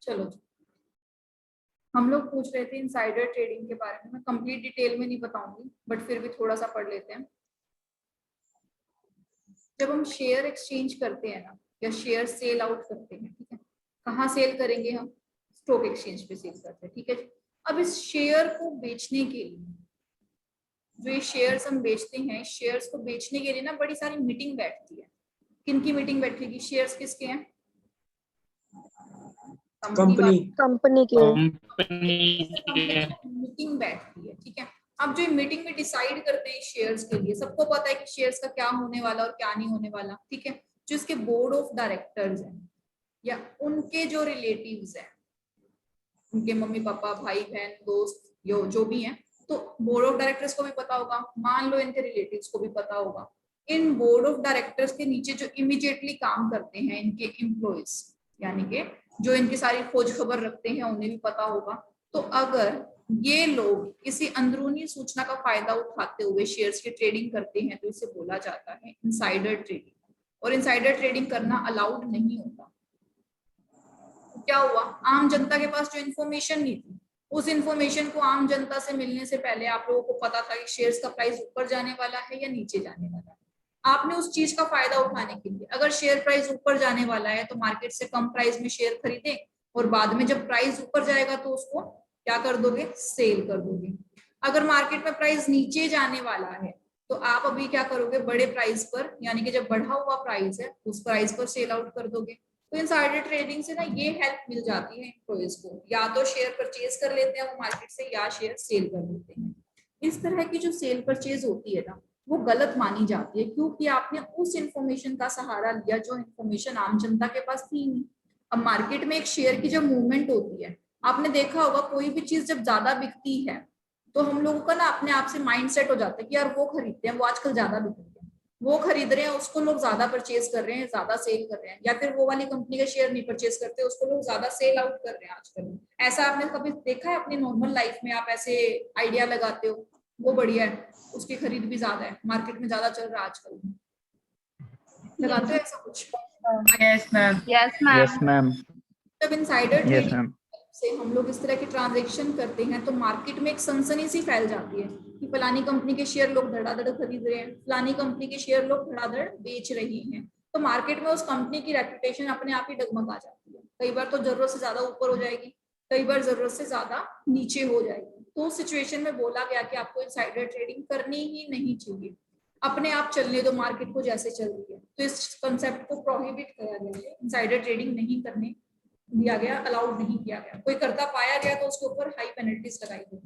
चलो जी, हम लोग पूछ रहे थे इनसाइडर ट्रेडिंग के बारे में। मैं कंप्लीट डिटेल में नहीं बताऊंगी, बट फिर भी थोड़ा सा पढ़ लेते हैं। जब हम शेयर एक्सचेंज करते हैं ना, या शेयर सेल आउट करते हैं, ठीक है, कहाँ सेल करेंगे हम? स्टॉक एक्सचेंज पे सेल करते हैं, ठीक है। अब इस शेयर को बेचने के लिए, जो ये शेयर्स हम बेचते हैं, शेयर्स को बेचने के लिए ना बड़ी सारी मीटिंग बैठती है। किन की मीटिंग बैठेगी? शेयर्स किसके हैं? कंपनी कंपनी के मीटिंग बैठती है, ठीक है। अब जो मीटिंग में डिसाइड करते हैं शेयर्स के लिए, सबको पता है कि शेयर्स का क्या होने वाला और क्या नहीं होने वाला, ठीक है। जो इसके बोर्ड ऑफ डायरेक्टर्स हैं या उनके जो रिलेटिव्स हैं, उनके मम्मी पापा भाई बहन दोस्त जो भी हैं, तो बोर्ड ऑफ डायरेक्टर्स को भी पता होगा, मान लो इनके रिलेटिव्स को भी पता होगा। इन बोर्ड ऑफ डायरेक्टर्स के नीचे जो इमीडिएटली काम करते हैं इनके एम्प्लॉइज, यानी कि जो इनकी सारी खोज खबर रखते हैं, उन्हें भी पता होगा। तो अगर ये लोग किसी अंदरूनी सूचना का फायदा उठाते हुए शेयर्स की ट्रेडिंग करते हैं, तो इसे बोला जाता है इनसाइडर ट्रेडिंग। और इनसाइडर ट्रेडिंग करना अलाउड नहीं होता। क्या हुआ? आम जनता के पास जो इन्फॉर्मेशन नहीं थी, उस इन्फॉर्मेशन को आम जनता से मिलने से पहले आप लोगों को पता था कि शेयर्स का प्राइस ऊपर जाने वाला है या नीचे जाने वाला है। आपने उस चीज का फायदा उठाने के लिए, अगर शेयर प्राइस ऊपर जाने वाला है तो मार्केट से कम प्राइस में शेयर खरीदे, और बाद में जब प्राइस ऊपर जाएगा तो उसको क्या कर दोगे? सेल कर दोगे। अगर मार्केट में प्राइस नीचे जाने वाला है तो आप अभी क्या करोगे? बड़े प्राइस पर, यानी कि जब बढ़ा हुआ प्राइस है उस प्राइस पर सेल आउट कर दोगे। तो इनसाइडर ट्रेडिंग से ना ये हेल्प मिल जाती है एम्प्लॉइज को, या तो शेयर परचेज कर लेते हैं वो मार्केट से, या शेयर सेल कर देते हैं। इस तरह की जो सेल परचेज होती है ना, वो गलत मानी जाती है, क्योंकि आपने उस इंफॉर्मेशन का सहारा लिया जो इंफॉर्मेशन आम जनता के पास थी नहीं। अब मार्केट में एक शेयर की जब मूवमेंट होती है, आपने देखा होगा कोई भी चीज जब ज्यादा बिकती है तो हम लोगों का ना अपने आप से माइंड सेट हो जाता है कि यार वो खरीदते हैं, वो आजकल ज्यादा बिक रही है, वो खरीद रहे हैं, उसको लोग ज्यादा परचेज कर रहे हैं, ज्यादा सेल कर रहे हैं। या फिर वो वाली कंपनी का शेयर नहीं परचेज करते, उसको लोग ज्यादा सेल आउट कर रहे हैं आजकल। ऐसा आपने कभी देखा है अपनी नॉर्मल लाइफ में? आप ऐसे आइडिया लगाते हो वो बढ़िया है, उसकी खरीद भी ज्यादा है, मार्केट में ज्यादा चल रहा है आजकल, लगाते हो ऐसा कुछ? Yes ma'am. Yes ma'am. जब इनसाइडर यस ट्रेडिंग मैम। से हम लोग इस तरह की ट्रांजेक्शन करते हैं तो मार्केट में एक सनसनी सी फैल जाती है कि फलानी कंपनी के शेयर लोग धड़ाधड़ खरीद रहे हैं, फलानी कंपनी के शेयर लोग धड़ाधड़ बेच रही हैं। तो मार्केट में उस कंपनी की रेपुटेशन अपने आप ही डगमगा जाती है। कई बार तो जरूरत से ज्यादा ऊपर हो जाएगी, कई बार जरूरत से ज्यादा नीचे हो जाएगी। तो उस सिचुएशन में बोला गया कि आपको इनसाइडर ट्रेडिंग करनी ही नहीं चाहिए, अपने आप चलने दो मार्केट को जैसे चल रही है। तो इस कंसेप्ट को प्रोहिबिट किया गया है, इनसाइडर ट्रेडिंग नहीं करने दिया गया, अलाउड नहीं किया गया। कोई करता पाया गया तो उसके ऊपर हाई पेनल्टीज लगाई गई।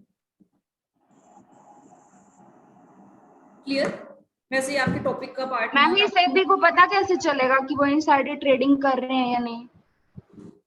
क्लियर? वैसे ही आपके टॉपिक का पार्ट मैम ये सेबी को पता कैसे चलेगा कि वो इनसाइडर ट्रेडिंग कर रहे हैं या नहीं?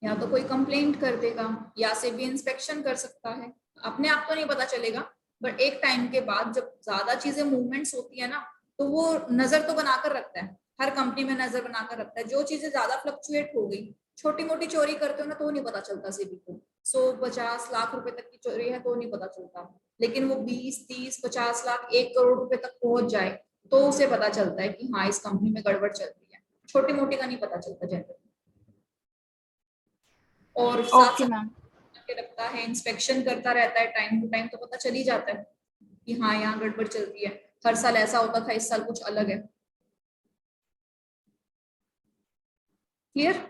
या तो कोई कंप्लेंट कर देगा, या से भी इंस्पेक्शन कर सकता है। अपने आप तो नहीं पता चलेगा, बट एक टाइम के बाद जब ज्यादा चीजें मूवमेंट्स होती है ना, तो वो नजर तो बनाकर रखता है, हर कंपनी में नजर बनाकर रखता है। जो चीजें ज्यादा फ्लक्चुएट हो गई, छोटी मोटी चोरी करते हो ना तो नहीं पता चलता सेबी को, 100-50 लाख रुपए तक की चोरी है तो नहीं पता चलता, लेकिन वो 20-30-50 लाख 1 करोड़ रुपए तक पहुंच जाए तो उसे पता चलता है कि हाँ इस कंपनी में गड़बड़ चल रही है। छोटी मोटी का नहीं पता चलता जनरली। और साथ साथ के रखता है, इंस्पेक्शन करता रहता है टाइम टू टाइम, तो पता चल ही जाता है कि हाँ यहाँ गड़बड़ चल रही है। हर साल ऐसा होता था, इस साल कुछ अलग है। क्लियर?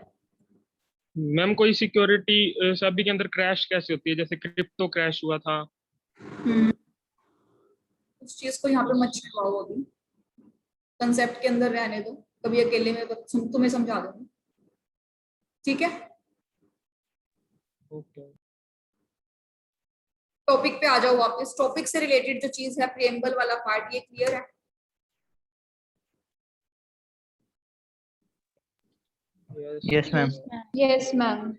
मैम कोई सिक्योरिटी सभी के अंदर क्रैश कैसे होती है, जैसे क्रिप्टो क्रैश हुआ था? उस चीज को यहाँ पे मत छुपाओ, अभी कंसेप्ट के अंदर रहने दो, कभी अकेले में तुम्हें समझा दूंगी, ठीक है? ओके। टॉपिक पे आ जाओ वापस। टॉपिक से रिलेटेड जो चीज है, प्रिएम्बल वाला पार्ट, ये क्लियर है? Yes ma'am. Yes ma'am.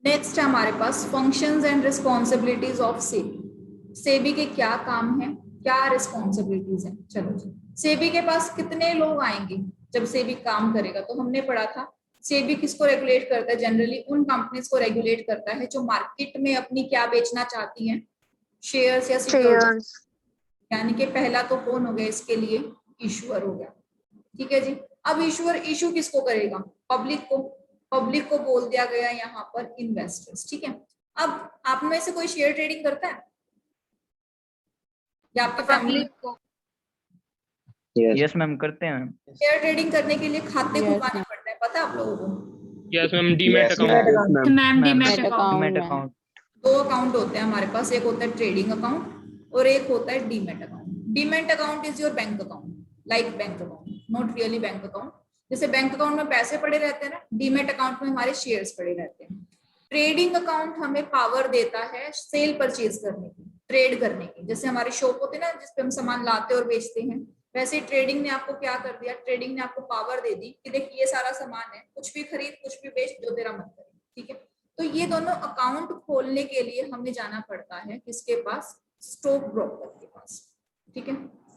Next है हमारे पास functions and responsibilities of SEBI. SEBI के क्या काम है, क्या रिस्पॉन्सिबिलिटीज है? चलो जी, सेबी के पास कितने लोग आएंगे जब सेबी काम करेगा? तो हमने पढ़ा था सेबी किसको रेगुलेट करता है? जनरली उन कंपनीज को रेगुलेट करता है जो मार्केट में अपनी क्या बेचना चाहती हैं? शेयर्स या सिक्योरिटीज। यानी कि पहला तो कौन हो गया इसके लिए? इशूअर हो गया, ठीक है जी। अब इशूअर इशू किसको करेगा? पब्लिक को। पब्लिक को बोल दिया गया यहाँ पर इन्वेस्टर्स, ठीक है। अब आप में से कोई शेयर ट्रेडिंग करता है या आपकी फैमिली? पब्लिक को यस मैम, करते हैं मैम। शेयर ट्रेडिंग करने के लिए खाते Yes, खुलवाने ma'am. पड़ता है, पता है आप लोगों को? Yes ma'am, demat account. Ma'am demat demat account account. दो अकाउंट होते हैं हमारे पास, एक होता है ट्रेडिंग अकाउंट और एक होता है demat account. Demat account is your bank account, like bank account, not really bank account. जैसे बैंक अकाउंट में पैसे पड़े रहते हैं ना, डीमैट अकाउंट में हमारे शेयर्स पड़े रहते हैं। ट्रेडिंग अकाउंट हमें पावर देता है सेल परचेज करने की, ट्रेड करने की। जैसे हमारे शॉप होते हैं ना जिसपे हम सामान लाते और बेचते हैं, वैसे ट्रेडिंग ने आपको क्या कर दिया, ट्रेडिंग ने आपको पावर दे दी कि देख ये सारा सामान है, कुछ भी खरीद कुछ भी बेच, जो तेरा मन करे, ठीक है। तो ये दोनों अकाउंट खोलने के लिए हमें जाना पड़ता है किसके पास? स्टॉक ब्रोकर के पास, ठीक है।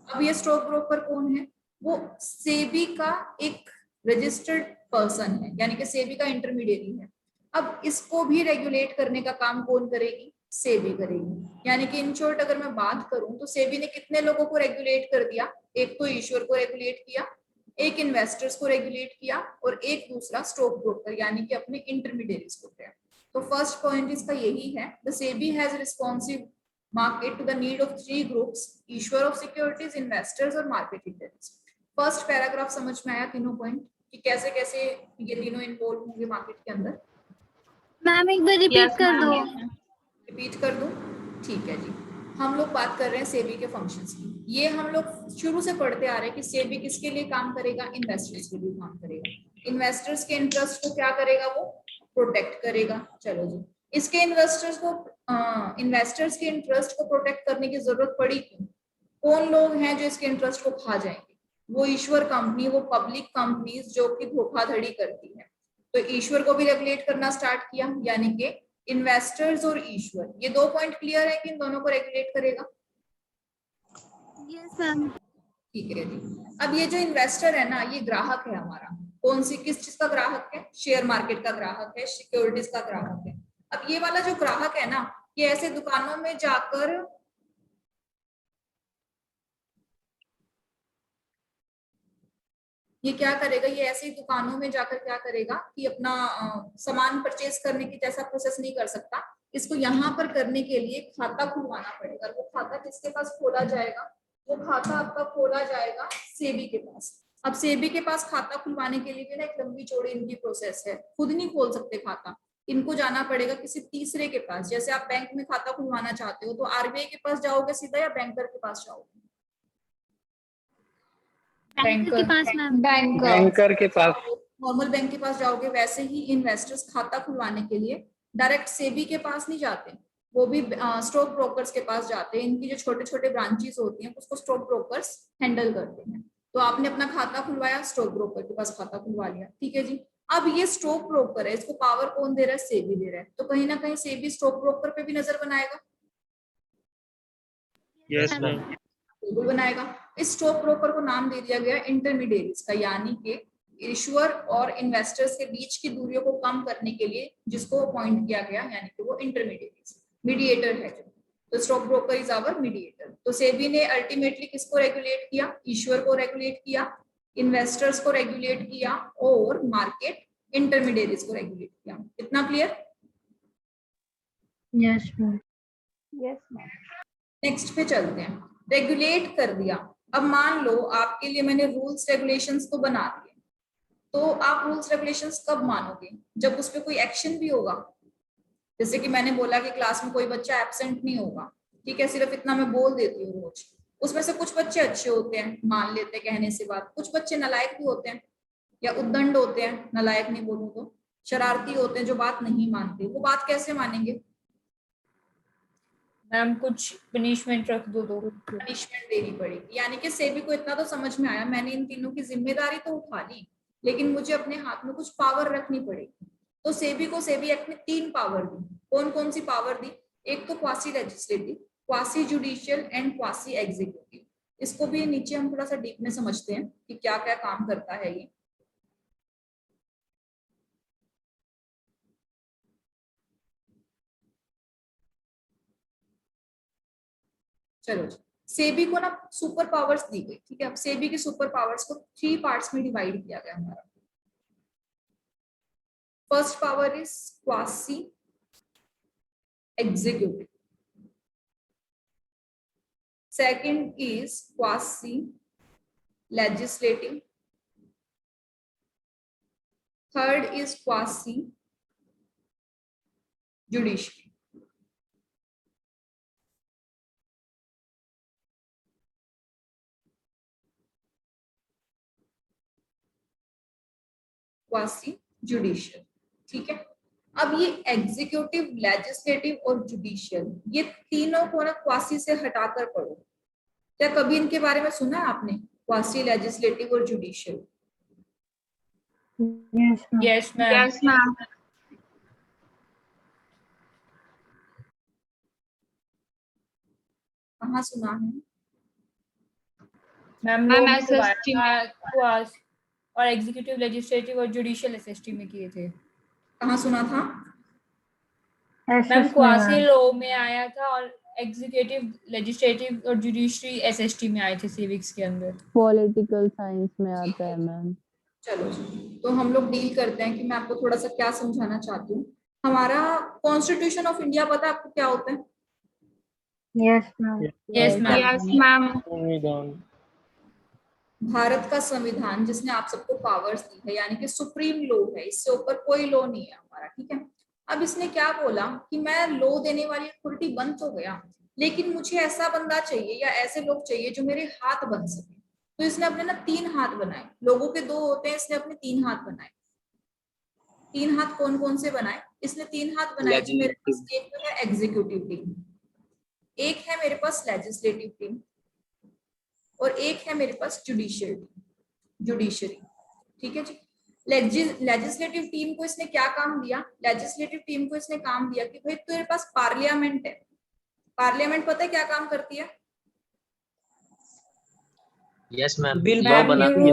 अब ये स्टॉक ब्रोकर कौन है? वो सेबी का एक रजिस्टर्ड पर्सन है, यानी कि सेबी का इंटरमीडिएरी है। अब इसको भी रेगुलेट करने का काम कौन करेगी? सेबी करेगी। यानी कि इन शॉर्ट अगर मैं बात करूं तो सेबी ने कितने लोगों को रेगुलेट कर दिया? एक तो इश्यूअर को रेगुलेट किया, एक इन्वेस्टर्स को रेगुलेट किया और एक दूसरा स्टॉक ब्रोकर यानी कि अपने इंटरमीडिएरीज को किया। तो फर्स्ट पॉइंट इसका यही है, the SEBI has responsive market to the need of three groups, issuer of securities, investors और मार्केट इंटेलिजेंस। फर्स्ट पैराग्राफ समझ में आया तीनों पॉइंट कि कैसे कैसे ये तीनों इन्वॉल्व होंगे मार्केट के अंदर? मैम एक बार रिपीट कर दो। रिपीट कर दूं? ठीक है जी। हम लोग बात कर रहे हैं सेबी के फंक्शंस की। ये हम लोग शुरू से पढ़ते आ रहे हैं कि सेबी किसके लिए काम करेगा? इन्वेस्टर्स के लिए काम करेगा। इन्वेस्टर्स के इंटरेस्ट को क्या करेगा? वो प्रोटेक्ट करेगा। चलो जी, इसके इन्वेस्टर्स के इंटरेस्ट को प्रोटेक्ट करने की जरूरत पड़ी क्यों? कौन लोग हैं जो इसके इंटरेस्ट को खा जाएंगे? वो ईश्वर कंपनी, वो पब्लिक कंपनीज जो कि धोखाधड़ी करती है। तो ईश्वर को भी रेगुलेट करना स्टार्ट किया, यानी कि इन्वेस्टर्स और ईश्वर, ये दो पॉइंट क्लियर है कि इन दोनों को रेगुलेट करेगा। Yes ma'am. ठीक है जी। अब ये जो इन्वेस्टर है ना, ये ग्राहक है हमारा। कौन सी किस चीज का ग्राहक है? शेयर मार्केट का ग्राहक है, सिक्योरिटीज का ग्राहक है। अब ये वाला जो ग्राहक है ना, ये ऐसे दुकानों में जाकर ये क्या करेगा? ये ऐसी दुकानों में जाकर क्या करेगा कि अपना सामान परचेज करने की जैसा प्रोसेस नहीं कर सकता। इसको यहाँ पर करने के लिए खाता खुलवाना पड़ेगा। वो खाता किसके पास खोला जाएगा? वो खाता आपका खोला जाएगा सेबी के पास। अब सेबी के पास खाता खुलवाने के लिए भी ना एक लंबी चौड़ी इनकी प्रोसेस है, खुद नहीं खोल सकते खाता, इनको जाना पड़ेगा किसी तीसरे के पास। जैसे आप बैंक में खाता खुलवाना चाहते हो तो आरबीआई के पास जाओगे सीधा या बैंकर के पास जाओगे? बैंकर के पास मैम। बैंकर के पास। नॉर्मल बैंक के पास जाओगे, वैसे ही इन्वेस्टर्स खाता खुलवाने के लिए डायरेक्ट सेबी के पास नहीं जाते, वो भी स्टॉक ब्रोकर्स के पास जाते हैं। इनकी जो छोटे छोटे ब्रांचेस होती हैं उसको स्टॉक ब्रोकर्स हैंडल करते हैं। तो आपने अपना खाता खुलवाया, स्टॉक ब्रोकर के पास खाता खुलवा लिया, ठीक है जी। अब ये स्टॉक ब्रोकर है, इसको पावर कौन दे रहा है? सेबी दे रहा है। तो कहीं ना कहीं सेबी स्टॉक ब्रोकर पे भी नजर बनाएगा। Yes ma'am. बिल्कुल बनाएगा। इस स्टॉक ब्रोकर को नाम दे दिया गया इंटरमीडिएरीज का, यानी कि इश्यूअर और इन्वेस्टर्स के बीच की दूरियों को कम करने के लिए जिसको अपॉइंट किया गया, यानी कि वो इंटरमीडिएरीज, मीडिएटर है जो। तो stock broker is our mediator. तो सेबी ने अल्टीमेटली किसको रेगुलेट किया? इश्यूअर को रेगुलेट किया, इन्वेस्टर्स को रेगुलेट किया और मार्केट इंटरमीडिएरीज को रेगुलेट किया। इतना clear? Yes ma'am. Yes ma'am. Next पे चलते हैं। रेगुलेट कर दिया। अब मान लो आपके लिए मैंने रूल्स रेगुलेशंस तो बना दिए, तो आप रूल्स रेगुलेशंस कब मानोगे? जब उस पर कोई एक्शन भी होगा। जैसे कि मैंने बोला कि क्लास में कोई बच्चा एब्सेंट नहीं होगा, ठीक है, सिर्फ इतना मैं बोल देती हूँ रोज। उसमें से कुछ बच्चे अच्छे होते हैं, मान लेते हैं कहने से बात, कुछ बच्चे नालायक भी होते हैं या उद्दंड होते हैं, नालायक नहीं बोलूं तो शरारती होते हैं, जो बात नहीं मानते। वो बात कैसे मानेंगे? मैम कुछ पनिशमेंट रख दो तो पनिशमेंट देनी पड़ेगी। यानी कि सेबी को इतना तो समझ में आया, मैंने इन तीनों की जिम्मेदारी तो उठा ली, लेकिन मुझे अपने हाथ में कुछ पावर रखनी पड़ेगी। तो सेबी को सेबी एक्ट में 3 पावर दी। कौन कौन सी पावर दी? एक तो quasi legislative, quasi judicial and quasi executive. इसको भी नीचे हम थोड़ा सा डीप में समझते हैं कि क्या क्या काम करता है ये। चलो, सेबी को ना सुपर पावर्स दी गई, ठीक है। अब सेबी की सुपर पावर्स को 3 पार्ट्स में डिवाइड किया गया हमारा। First power is quasi executive, second is quasi legislative, third is quasi judiciary. Quasi judicial, ठीक है। अब ये एग्जीक्यूटिव, लेजिस्लेटिव और जुडिशियल, ये तीनों को ना क्वासी से हटाकर पढ़ो। क्या कभी इनके बारे में सुना है आपने, क्वासी, लेजिस्लेटिव और judicial? Yes ma'am. Yes ma'am. कहाँ सुना है? मैम मैम मैम SST और एग्जीक्यूटिव, लेजिस्लेटिव और जुडिशियल एसएसटी में किए थे। कहाँ सुना था? मैम क्वासी लॉ में आया था और एग्जीक्यूटिव, लेजिस्लेटिव और जुडिशरी एसएसटी में आए थे सिविक्स के अंदर। पॉलिटिकल साइंस में आता है मैम। चलो तो हम लोग डील करते हैं कि मैं आपको थोड़ा सा क्या समझाना चाहती हूँ। हमारा कॉन्स्टिट्यूशन ऑफ इंडिया पता है आपको क्या होता है? Yes ma'am. Yes ma'am. Yes ma'am. संविधान। भारत का संविधान जिसने आप सबको पावर्स दी है, यानी कि सुप्रीम लॉ है, इससे ऊपर कोई लॉ नहीं है हमारा, ठीक है। अब इसने क्या बोला कि मैं लॉ देने वाली अथॉरिटी बन तो गया, लेकिन मुझे ऐसा बंदा चाहिए या ऐसे लोग चाहिए जो मेरे हाथ बन सके। तो इसने अपने ना 3 हाथ बनाए। लोगों के 2 होते हैं, इसने अपने 3 हाथ बनाए। 3 हाथ कौन कौन से बनाए? इसने 3 हाथ बनाए जी मेरे पास। एक तो है एग्जीक्यूटिव टीम, एक है मेरे पास लेजिस्लेटिव टीम, और एक है मेरे पास जुडिशरी, ठीक है जी। लेजिस्लेटिव टीम को इसने क्या काम दिया? लेजिस्लेटिव टीम को इसने काम दिया कि भाई तेरे पास पार्लियामेंट है। पार्लियामेंट पता है क्या काम करती है? यस मैम, बिल लॉ बनाती है।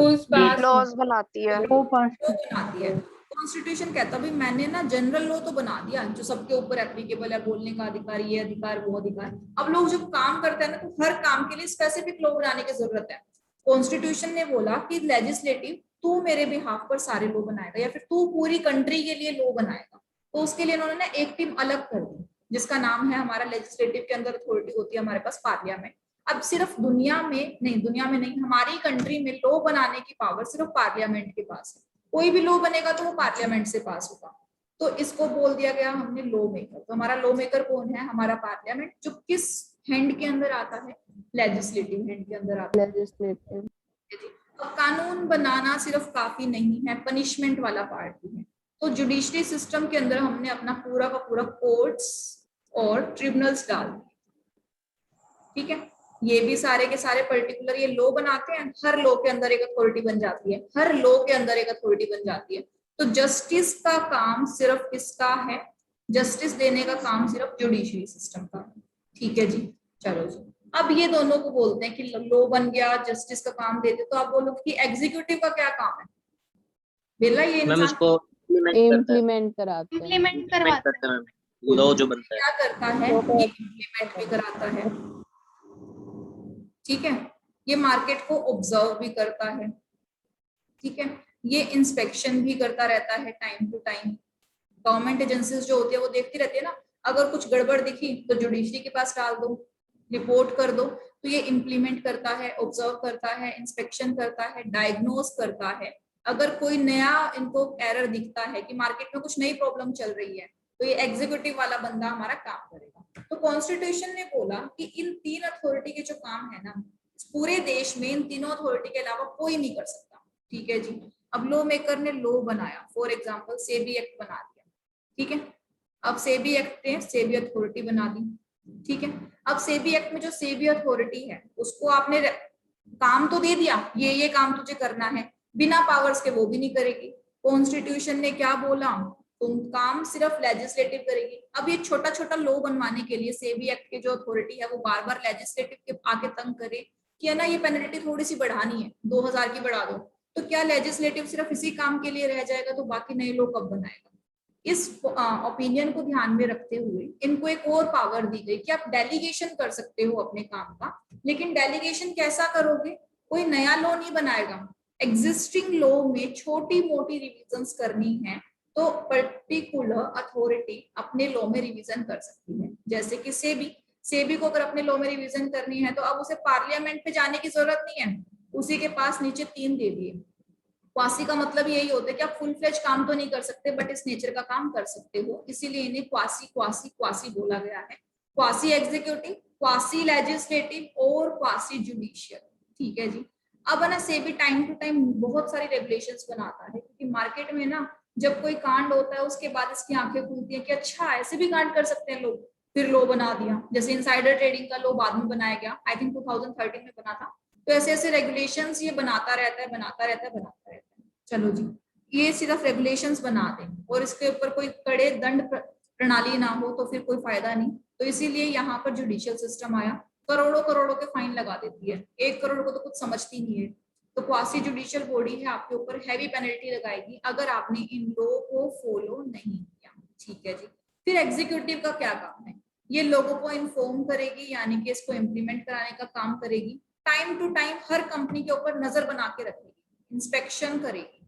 लॉज बनाती है। लॉ बनाती है। कॉन्स्टिट्यूशन कहता है भाई मैंने ना जनरल लॉ तो बना दिया जो सबके ऊपर एप्लीकेबल है, बोलने का अधिकार, ये अधिकार, वो अधिकार। अब लोग जब काम करते हैं ना तो हर काम के लिए स्पेसिफिक लॉ बनाने की जरूरत है। कॉन्स्टिट्यूशन ने बोला कि लेजिस्लेटिव तू मेरे बिहाफ पर सारे लॉ बनाएगा, या फिर तू पूरी कंट्री के लिए लॉ बनाएगा। तो उसके लिए उन्होंने एक टीम अलग कर दी जिसका नाम है, हमारा लेजिस्लेटिव के अंदर अथॉरिटी होती है हमारे पास पार्लियामेंट। अब सिर्फ दुनिया में नहीं, हमारी कंट्री में लॉ बनाने की पावर सिर्फ पार्लियामेंट के पास है। कोई भी लॉ बनेगा तो वो पार्लियामेंट से पास होगा। तो इसको बोल दिया गया हमने लॉ मेकर। तो हमारा लॉ मेकर कौन है? हमारा पार्लियामेंट, जो किस हैंड के अंदर आता है? लेजिस्लेटिव हैंड के अंदर आता है। लेजिस्लेटिव। अब कानून बनाना सिर्फ काफी नहीं है, पनिशमेंट वाला पार्ट भी है। तो जुडिशरी सिस्टम के अंदर हमने अपना पूरा का पूरा कोर्ट्स और ट्रिब्यूनल्स डाल दिए, ठीक है। ये भी सारे के सारे पर्टिकुलर ये लॉ बनाते हैं। हर लॉ के अंदर एक अथॉरिटी बन जाती है, हर लॉ के अंदर एक अथॉरिटी बन जाती है। तो जस्टिस का काम सिर्फ किसका है? जस्टिस देने का काम सिर्फ जुडिशरी सिस्टम का है, ठीक है जी। चलो जी, अब ये दोनों को बोलते हैं कि लॉ बन गया, जस्टिस का काम देते। तो आप बोलोगे कि एग्जीक्यूटिव का क्या काम है? बेला ये मैम इंसान इसको इम्प्लीमेंट कराते हैं। इम्प्लीमेंट करवाते करते हैं मैम, लॉ जो बनता है। क्या करता है? ये इम्प्लीमेंट भी कराता है, ठीक है। ये मार्केट को ऑब्जर्व भी करता है, ठीक है। ये इंस्पेक्शन भी करता रहता है time to time. Government agencies जो होती है वो देखती रहती है ना, अगर कुछ गड़बड़ दिखी तो जुडिशरी के पास डाल दो, रिपोर्ट कर दो। तो ये इम्प्लीमेंट करता है, ऑब्जर्व करता है, इंस्पेक्शन करता है, डायग्नोज करता है। अगर कोई नया इनको एरर दिखता है कि मार्केट में कुछ नई प्रॉब्लम चल रही है, तो ये एग्जीक्यूटिव वाला बंदा हमारा काम करेगा। तो कॉन्स्टिट्यूशन ने बोला कि इन 3 अथॉरिटी के जो काम है ना, पूरे देश में इन तीनों अथॉरिटी के अलावा कोई नहीं कर सकता, ठीक है जी। अब लॉ मेकर ने लॉ बनाया, फॉर एग्जाम्पल सेबी एक्ट बना दिया, ठीक है। अब सेबी एक्ट ने सेबी अथॉरिटी बना दी, ठीक है। अब सेबी एक्ट में जो सेबी अथॉरिटी है उसको आपने काम तो दे दिया, ये काम तुझे करना है, बिना पावर्स के वो भी नहीं करेगी। कॉन्स्टिट्यूशन ने क्या बोला? तुम काम सिर्फ लेजिस्लेटिव करेगी। अब ये छोटा छोटा लॉ बनवाने के लिए सेबी एक्ट की जो अथॉरिटी है वो बार बार लेजिस्लेटिव के आके तंग करे कि है ना ये पेनल्टी थोड़ी सी बढ़ानी है, 2000 की बढ़ा दो। तो क्या लेजिस्लेटिव सिर्फ इसी काम के लिए रह जाएगा? तो बाकी नए लॉ कब बनाएगा? इस ओपिनियन को ध्यान में रखते हुए इनको एक और पावर दी गई कि आप डेलीगेशन कर सकते हो अपने काम का। लेकिन डेलीगेशन कैसा करोगे? कोई नया लॉ नहीं बनाएगा, एग्जिस्टिंग लॉ में छोटी मोटी रिविजन्स करनी है तो पर्टिकुलर अथॉरिटी अपने लॉ में रिवीजन कर सकती है। जैसे कि सेबी को अगर अपने लॉ में रिवीजन करनी है तो अब उसे पार्लियामेंट पे जाने की जरूरत नहीं है, उसी के पास नीचे 3 दे दिए। क्वासी का मतलब यही होता है कि आप फुल फ्लेज काम तो नहीं कर सकते बट इस नेचर का काम कर सकते हो, इसीलिए इन्हें क्वासी क्वासी क्वासी बोला गया है। क्वासी एग्जीक्यूटिव, क्वासी लेजिस्लेटिव और क्वासी जुडिशियल। ठीक है जी। अब ना सेबी टाइम टू टाइम बहुत सारी रेगुलेशंस बनाता है, क्योंकि मार्केट में ना जब कोई कांड होता है उसके बाद इसकी आंखें खुलती है कि अच्छा ऐसे भी कांड कर सकते हैं लोग, फिर लॉ बना दिया। जैसे इनसाइडर ट्रेडिंग का लॉ बाद में बनाया गया, आई थिंक 2013 में बना था। तो ऐसे ऐसे रेगुलेशंस ये बनाता रहता है, बनाता रहता है, बनाता रहता है। चलो जी, ये सिर्फ रेगुलेशंस बना दें और इसके ऊपर कोई कड़े दंड प्रणाली ना हो तो फिर कोई फायदा नहीं। तो इसीलिए यहाँ पर जुडिशियल सिस्टम आया, करोड़ों करोड़ों के फाइन लगा देती है, 1 करोड़ को तो कुछ समझती नहीं है। तो क्वासी जुडिशियल बॉडी है, आपके ऊपर हैवी पेनल्टी लगाएगी अगर आपने इन लॉ को फॉलो नहीं किया। ठीक है जी। फिर एग्जीक्यूटिव का क्या काम है? ये लोगों को इन्फॉर्म करेगी, यानी कि इसको इम्प्लीमेंट कराने का काम करेगी। टाइम टू टाइम हर कंपनी के ऊपर नजर बना के रखेगी, इंस्पेक्शन करेगी,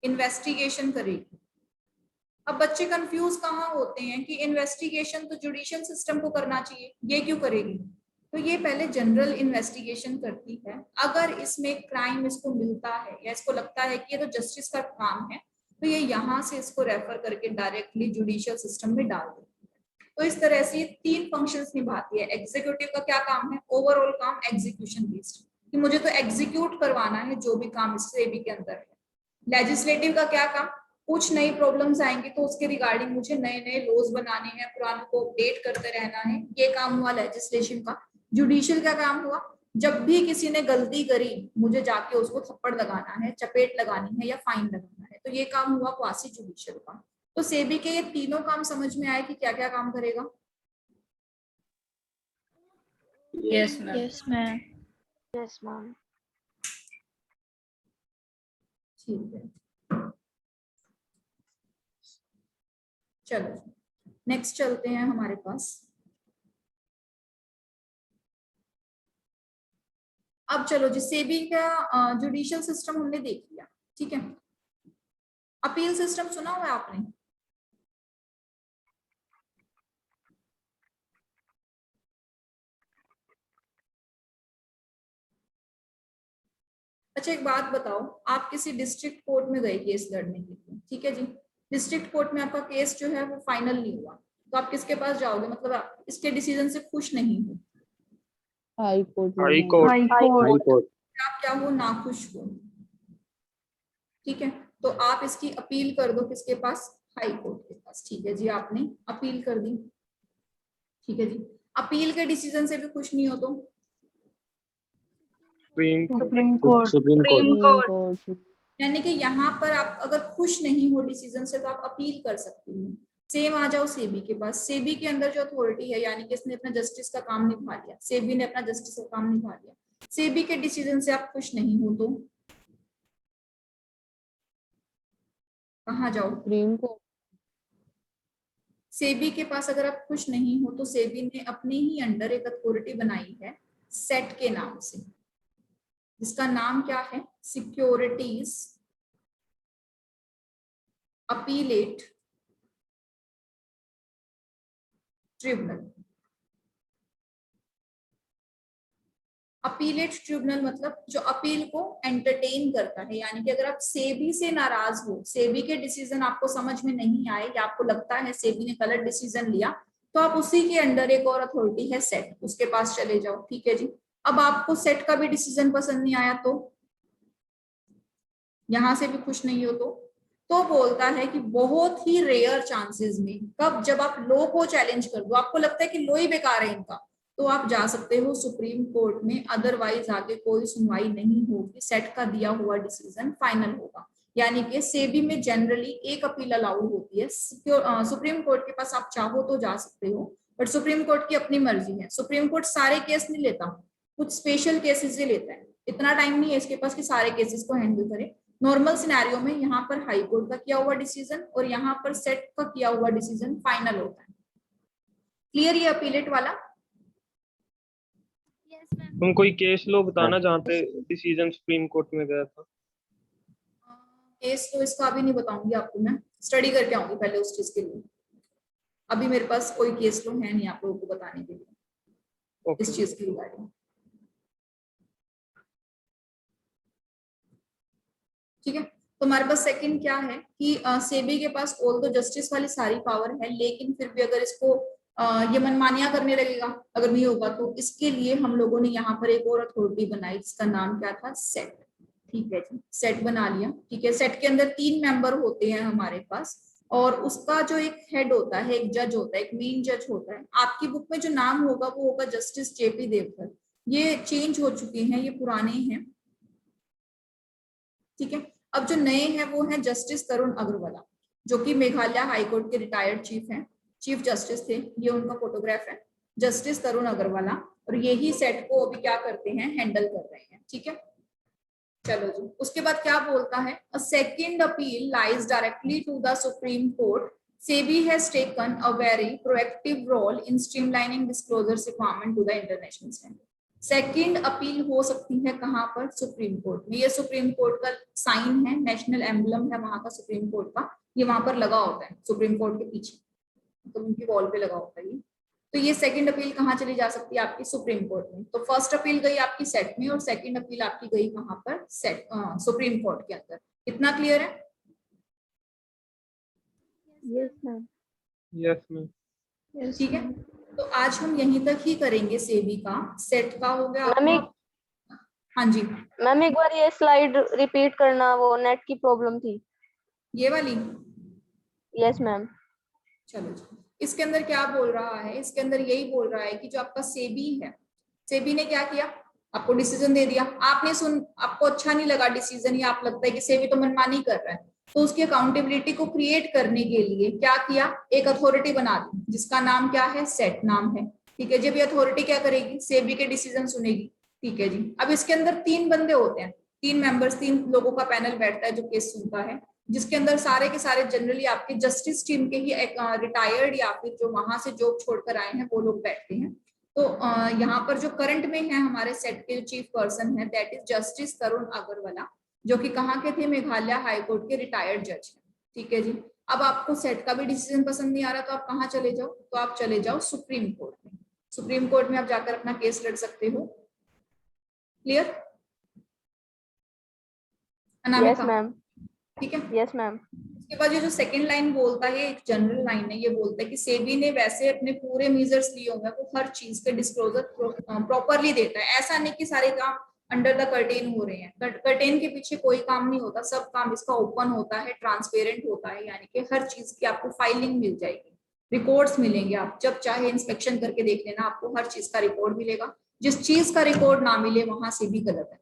इन्वेस्टिगेशन करेगी। अब बच्चे कंफ्यूज कहाँ होते हैं कि इन्वेस्टिगेशन तो जुडिशियल सिस्टम को करना चाहिए, ये क्यों करेगी? तो ये पहले जनरल इन्वेस्टिगेशन करती है। अगर इसमें क्राइम इसको मिलता है या इसको लगता है कि ये तो जस्टिस का काम है, तो ये यहाँ से इसको रेफर करके डायरेक्टली जुडिशियल सिस्टम में डाल देती है। तो इस तरह से ये 3 फंक्शंस निभाती है। एग्जीक्यूटिव का क्या काम है? ओवरऑल काम एग्जीक्यूशन बेस्ड, कि मुझे तो एग्जीक्यूट करवाना है जो भी काम इस सेबी के अंदर है। लेजिस्लेटिव का क्या काम? कुछ नई प्रॉब्लम्स आएंगी तो उसके रिगार्डिंग मुझे नए नए लॉज बनाने हैं, पुराने को अपडेट करते रहना है, ये काम हुआ लेजिस्लेशन का। जुडिशियल का काम हुआ, जब भी किसी ने गलती करी मुझे जाके उसको थप्पड़ लगाना है, चपेट लगानी है या फाइन लगाना है, तो ये काम हुआ क्वासी जुडिशियल का। तो सेबी के ये तीनों काम समझ में आए कि क्या क्या काम करेगा? Yes ma'am. Yes ma'am. Yes ma'am. ठीक है, चलो नेक्स्ट चलते हैं हमारे पास। अब चलो जी, सेबी का जुडिशियल सिस्टम हमने देख लिया। ठीक है, अपील सिस्टम सुना हुआ है आपने? अच्छा एक बात बताओ, आप किसी डिस्ट्रिक्ट कोर्ट में गए केस लड़ने के लिए, ठीक है जी, डिस्ट्रिक्ट कोर्ट में आपका केस जो है वो फाइनल नहीं हुआ, तो आप किसके पास जाओगे? मतलब आप इसके डिसीजन से खुश नहीं हो, हाई कोर्ट में हाई जाना। कोर्ट। High court. आप क्या हो? नाखुश हो। ठीक है, तो आप इसकी अपील कर दो किसके पास? हाई कोर्ट के पास। ठीक है जी, आपने अपील कर दी। ठीक है जी, अपील के डिसीजन से भी खुश नहीं हो तो सुप्रीम सुप्रीम कोर्ट। यानी कि यहाँ पर आप अगर खुश नहीं हो डिसीजन से तो आप अपील कर सकते हो। सेम आ जाओ सेबी के पास। सेबी के अंदर जो अथॉरिटी है, यानी कि इसने अपना जस्टिस का काम निभा लिया, सेबी ने अपना जस्टिस का काम निभा लिया, सेबी के डिसीजन से आप खुश नहीं हो तो कहाँ जाओ? Supreme court. सेबी के पास अगर आप खुश नहीं हो तो सेबी ने अपने ही अंडर एक अथॉरिटी बनाई है सेट के नाम से, जिसका नाम क्या है? Securities appellate tribunal. Appellate tribunal मतलब जो अपील को एंटरटेन करता है, यानी कि अगर आप सेबी से नाराज हो, सेबी के डिसीजन आपको समझ में नहीं आए या आपको लगता है सेबी ने गलत डिसीजन लिया, तो आप उसी के अंडर एक और अथॉरिटी है सेट, उसके पास चले जाओ। ठीक है जी। अब आपको सेट का भी डिसीजन पसंद नहीं आया तो यहां से भी खुश नहीं हो तो बोलता है कि बहुत ही रेयर चांसेस में, कब? जब आप लॉ को चैलेंज कर दो, आपको लगता है कि लॉ ही बेकार है इनका, तो आप जा सकते हो सुप्रीम कोर्ट में। अदरवाइज आगे कोई सुनवाई नहीं होगी, सेट का दिया हुआ डिसीजन फाइनल होगा। यानी कि सेबी में जनरली एक अपील अलाउड होती है। सुप्रीम कोर्ट के पास आप चाहो तो जा सकते हो, बट सुप्रीम कोर्ट की अपनी मर्जी है। सुप्रीम कोर्ट सारे केस नहीं लेता, कुछ स्पेशल केसेस ही लेता है। इतना टाइम नहीं है इसके पास कि सारे केसेस को हैंडल करे। नॉर्मल सिनेरियो में यहाँ पर हाई कोर्ट का किया हुआ डिसीजन और यहाँ पर सेट का किया हुआ डिसीजन फाइनल होता है। क्लियर ये अपीलेट वाला? तुम कोई केस लो बताना जहाँ पे डिसीजन सुप्रीम कोर्ट में गया था। केस तो इसका अभी नहीं बताऊंगी आपको, मैं स्टडी करके आऊंगी पहले उस चीज के लिए। अभी मेरे पास कोई केस तो है नहीं आप लोगों को बताने के लिए इस चीज की रिगार्डिंग। ठीक है, तो हमारे पास सेकंड क्या है कि सेबी के पास ऑल दो जस्टिस वाली सारी पावर है, लेकिन फिर भी अगर इसको ये मनमानियां करने लगेगा अगर नहीं होगा, तो इसके लिए हम लोगों ने यहाँ पर एक और अथॉरिटी बनाई जिसका नाम क्या था, सेट। ठीक है जी, सेट बना लिया। ठीक है, सेट के अंदर 3 मेंबर होते हैं हमारे पास, और उसका जो एक हेड होता है, एक जज होता है, एक मेन जज होता है। आपकी बुक में जो नाम होगा वो होगा जस्टिस जेपी देवधर। ये चेंज हो चुके हैं, ये पुराने हैं। ठीक है, अब जो नए हैं वो हैं जस्टिस तरुण अग्रवाला, जो कि मेघालय हाईकोर्ट के रिटायर्ड चीफ हैं, चीफ जस्टिस थे। ये उनका फोटोग्राफ है, जस्टिस तरुण अग्रवाला, और यही सेट को अभी क्या करते हैं, हैंडल कर रहे हैं। ठीक है, चलो जी, उसके बाद क्या बोलता है, a second appeal lies directly to the supreme court. SEBI has taken a very proactive role in streamlining disclosure requirement to the international standard. Second appeal हो सकती है कहां पर, सुप्रीम कोर्ट में। ये सुप्रीम कोर्ट का साइन है, नेशनल एम्बलम है वहां का सुप्रीम कोर्ट का, ये वहां पर लगा होता है सुप्रीम कोर्ट के पीछे, तो उनकी वॉल पे लगा होता है ये। तो ये सेकंड अपील कहाँ चली जा सकती है, आपकी सुप्रीम कोर्ट में। तो फर्स्ट अपील गई आपकी सेट में, और सेकंड अपील आपकी गई कहां पर, सेट सुप्रीम कोर्ट के अंदर। इतना क्लियर है? Yes ma'am. Yes ma'am. ठीक है, तो आज हम यहीं तक ही करेंगे सेबी का। सेट का हो गया आपका। हाँ जी मैम, एक बार ये स्लाइड रिपीट करना, वो नेट की प्रॉब्लम थी। ये वाली। Yes ma'am. चलो जी, इसके अंदर क्या बोल रहा है, इसके अंदर यही बोल रहा है कि जो आपका सेबी है, सेबी ने क्या किया, आपको डिसीजन दे दिया, आपने आपको अच्छा नहीं लगा डिसीजन, या आप लगता है कि सेबी तो मनमानी कर रहा है, तो उसकी अकाउंटेबिलिटी को क्रिएट करने के लिए क्या किया, एक अथॉरिटी बना दी जिसका नाम क्या है, सेट नाम है। ठीक है, जब ये अथॉरिटी क्या करेगी, सेबी के डिसीजन सुनेगी। ठीक है जी, अब इसके अंदर 3 बंदे होते हैं, 3 मेंबर्स, 3 लोगों का पैनल बैठता है जो केस सुनता है, जिसके अंदर सारे के सारे जनरली आपके जस्टिस टीम के ही रिटायर्ड या फिर जो वहां से जॉब छोड़कर आए हैं वो लोग बैठते हैं। तो यहाँ पर जो करंट में है हमारे सेट के जो चीफ पर्सन है, दैट इज जस्टिस तरुण अग्रवाला, जो कि कहाँ के थे, मेघालय हाईकोर्ट के रिटायर्ड जज हैं। ठीक है जी, अब आपको सेट का भी डिसीजन पसंद नहीं आ रहा तो आप कहाँ चले जाओ, तो आप चले जाओ सुप्रीम कोर्ट में। सुप्रीम कोर्ट में आप जाकर अपना केस लड़ सकते हो। क्लियर? Yes ma'am. ठीक है, यस मैम। उसके बाद ये जो सेकंड लाइन बोलता है, एक जनरल लाइन है, ये बोलता है कि सेबी ने वैसे अपने पूरे मेजर्स लिए होंगे, वो हर चीज के डिस्क्लोजर प्रॉपरली देता है। ऐसा नहीं कि सारे काम अंडर द कर्टेन हो रहे हैं, कर्टेन के पीछे कोई काम नहीं होता, सब काम इसका ओपन होता है, ट्रांसपेरेंट होता है, यानी कि हर चीज की आपको फाइलिंग मिल जाएगी, रिकॉर्ड्स मिलेंगे, आप जब चाहे इंस्पेक्शन करके देख लेना, आपको हर चीज का रिकॉर्ड मिलेगा। जिस चीज का रिकॉर्ड ना मिले वहां से भी गलत है,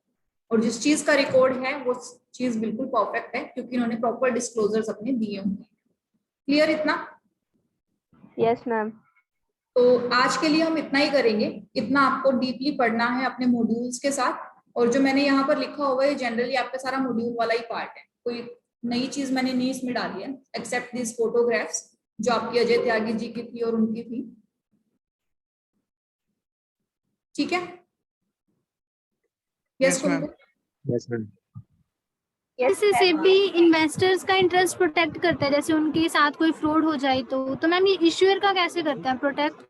और जिस चीज का रिकॉर्ड है वो चीज बिल्कुल परफेक्ट है, क्योंकि इन्होंने प्रॉपर डिस्क्लोजर्स अपने दिए होंगे। क्लियर इतना? Yes ma'am. तो आज के लिए हम इतना ही करेंगे, इतना आपको डीपली पढ़ना है अपने मॉड्यूल्स के साथ। और जो मैंने यहाँ पर लिखा हुआ है जनरली आपका सारा मॉड्यूल वाला ही पार्ट है, कोई नई चीज मैंने नहीं इसमें डाली है एक्सेप्ट दिस फोटोग्राफ्स जो आपकी अजय त्यागी जी की थी और उनकी थी। ठीक है? Yes ma'am. Yes ma'am. जैसे सेबी इन्वेस्टर्स का इंटरेस्ट प्रोटेक्ट करता है, जैसे उनके साथ कोई फ्रॉड हो जाए तो मैम ये इश्यूअर का कैसे करता है प्रोटेक्ट?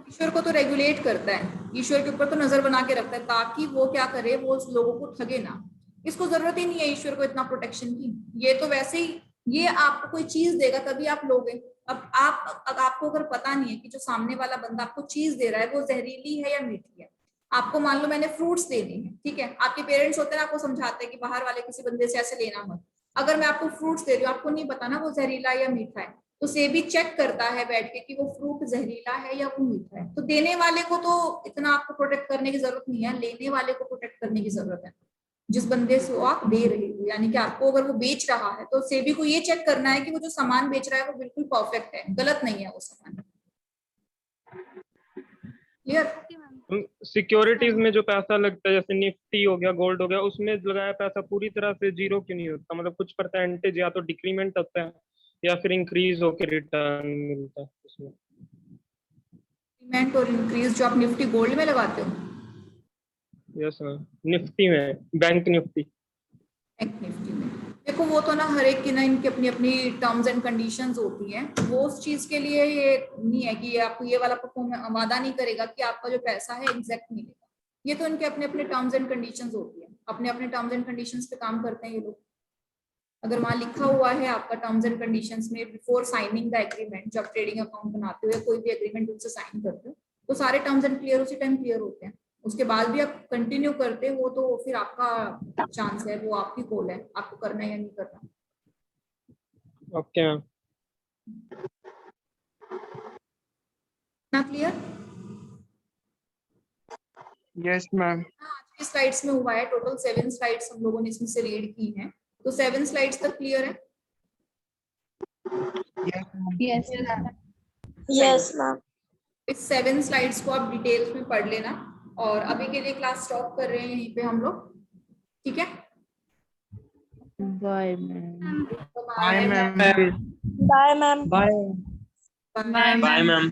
ईश्वर को तो रेगुलेट करता है, ईश्वर के ऊपर तो नजर बना के रखता है ताकि वो क्या करे, वो उस लोगों को ठगे ना। इसको जरूरत ही नहीं है ईश्वर को इतना प्रोटेक्शन की, ये तो वैसे ही ये आपको कोई चीज देगा तभी आप लोगे। अब आपको अगर पता नहीं है कि जो सामने वाला बंदा आपको चीज दे रहा है वो जहरीली है या मीठी है, आपको मान लो मैंने फ्रूट्स देने हैं, ठीक है, आपके पेरेंट्स होते हैं आपको समझाते हैं कि बाहर वाले किसी बंदे से ऐसे लेना मत। अगर मैं आपको फ्रूट्स दे रही हूँ, आपको नहीं पता ना वो जहरीला है या मीठा है, तो सेबी चेक करता है बैठ के कि वो फ्रूट जहरीला है या वो मीठा है। तो देने वाले को तो इतना आपको प्रोटेक्ट करने की जरूरत नहीं है, लेने वाले को प्रोटेक्ट करने की जरूरत है, जिस बंदे से आप दे रहे हो। यानी कि आपको अगर वो बेच रहा है तो सेबी को ये चेक करना है कि वो जो सामान बेच रहा है वो बिल्कुल परफेक्ट है, गलत नहीं है वो सामान। क्लियर? सिक्योरिटीज में जो पैसा लगता है जैसे निफ्टी हो गया, गोल्ड हो गया, उसमें लगाया पैसा पूरी तरह से जीरो क्यों नहीं होता? मतलब कुछ परसेंटेज या तो डिक्रीमेंट होता है या फिर इंक्रीज होकर रिटर्न मिलता है उसमें। डिक्रीमेंट और इंक्रीज जो आप निफ्टी गोल्ड में लगाते हो? यस मैम, निफ्टी में, बैंक निफ्टी। बैंक निफ्टी में देखो देखो वो तो ना हर एक की ना इनकी अपनी अपनी टर्म्स एंड कंडीशंस होती हैं, वो उस चीज के लिए ये नहीं है कि ये आपको ये वाला परफॉर्म वादा नहीं करेगा कि आपका जो पैसा है एग्जैक्ट मिलेगा। ये तो इनके अपने अपने टर्म्स एंड कंडीशंस होती है, अपने अपने टर्म्स एंड कंडीशंस पे काम करते हैं ये लोग। अगर वहां लिखा हुआ है आपका टर्म्स एंड कंडीशंस में बिफोर साइनिंग द एग्रीमेंट, जब ट्रेडिंग अकाउंट बनाते हो या कोई भी एग्रीमेंट उनसे साइन करते हो तो सारे टर्म्स एंड क्लियर उसी टाइम क्लियर होते हैं। उसके बाद भी आप कंटिन्यू करते हो तो फिर आपका चांस है, वो आपकी कॉल है, आपको करना है या नहीं करना। Okay ma'am. ना क्लियर? Yes ma'am. आज की स्लाइड्स में हुआ है, टोटल 7 स्लाइड्स हम लोगों ने इसमें से रीड की हैं, तो 7 स्लाइड्स तक क्लियर है? Yes yes ma'am. इस 7 स्लाइड्स को आप डिटेल्स में पढ़ लेना और अभी के लिए क्लास स्टॉप कर रहे हैं यहीं पे हम लोग, ठीक है? Bye ma'am. Bye ma'am. Bye ma'am. Bye. Bye, bye ma'am.